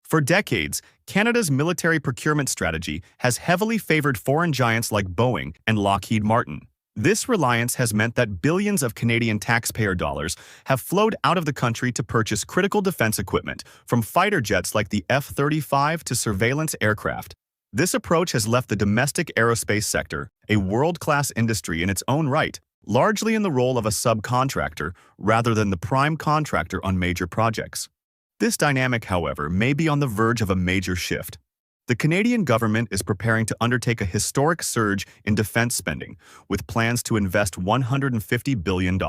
For decades, Canada's military procurement strategy has heavily favored foreign giants like Boeing and Lockheed Martin. This reliance has meant that billions of Canadian taxpayer dollars have flowed out of the country to purchase critical defense equipment, from fighter jets like the F-35 to surveillance aircraft. This approach has left the domestic aerospace sector, a world-class industry in its own right, largely in the role of a subcontractor rather than the prime contractor on major projects. This dynamic, however, may be on the verge of a major shift. The Canadian government is preparing to undertake a historic surge in defense spending, with plans to invest $150 billion.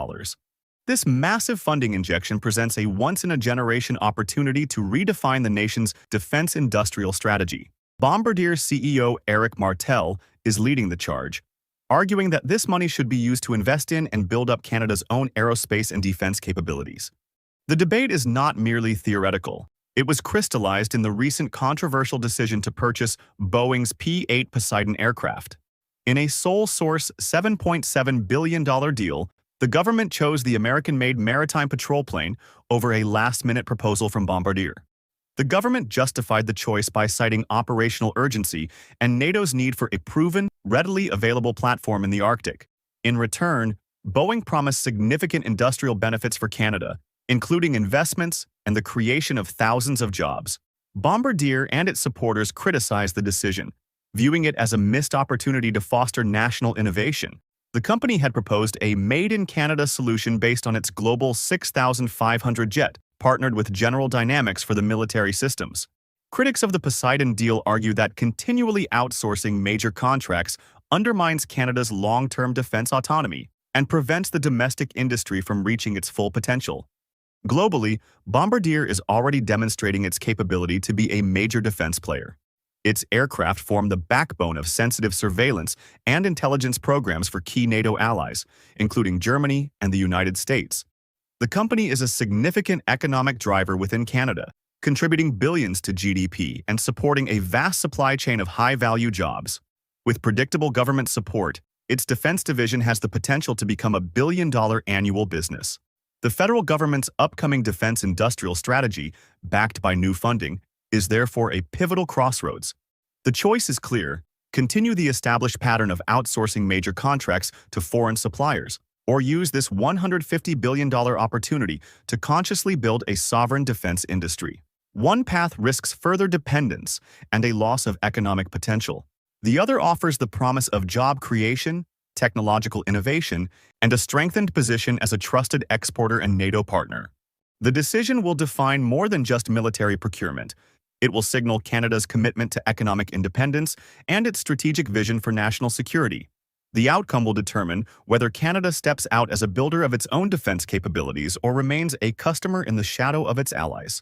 This massive funding injection presents a once-in-a-generation opportunity to redefine the nation's defense industrial strategy. Bombardier CEO Éric Martel is leading the charge, arguing that this money should be used to invest in and build up Canada's own aerospace and defense capabilities. The debate is not merely theoretical. It was crystallized in the recent controversial decision to purchase Boeing's P-8 Poseidon aircraft. In a sole-source $7.7 billion deal, the government chose the American-made maritime patrol plane over a last-minute proposal from Bombardier. The government justified the choice by citing operational urgency and NATO's need for a proven, readily available platform in the Arctic. In return, Boeing promised significant industrial benefits for Canada, including investments and the creation of thousands of jobs. Bombardier and its supporters criticized the decision, viewing it as a missed opportunity to foster national innovation. The company had proposed a made-in-Canada solution based on its Global 6500 jet, partnered with General Dynamics for the military systems. Critics of the Poseidon deal argue that continually outsourcing major contracts undermines Canada's long-term defense autonomy and prevents the domestic industry from reaching its full potential. Globally, Bombardier is already demonstrating its capability to be a major defense player. Its aircraft form the backbone of sensitive surveillance and intelligence programs for key NATO allies, including Germany and the United States. The company is a significant economic driver within Canada, contributing billions to GDP and supporting a vast supply chain of high-value jobs. With predictable government support, its defense division has the potential to become a billion-dollar annual business. The federal government's upcoming defense industrial strategy, backed by new funding, is therefore a pivotal crossroads. The choice is clear: continue the established pattern of outsourcing major contracts to foreign suppliers, or use this $150 billion opportunity to consciously build a sovereign defense industry. One path risks further dependence and a loss of economic potential. The other offers the promise of job creation, technological innovation, and a strengthened position as a trusted exporter and NATO partner. The decision will define more than just military procurement. It will signal Canada's commitment to economic independence and its strategic vision for national security. The outcome will determine whether Canada steps out as a builder of its own defense capabilities or remains a customer in the shadow of its allies.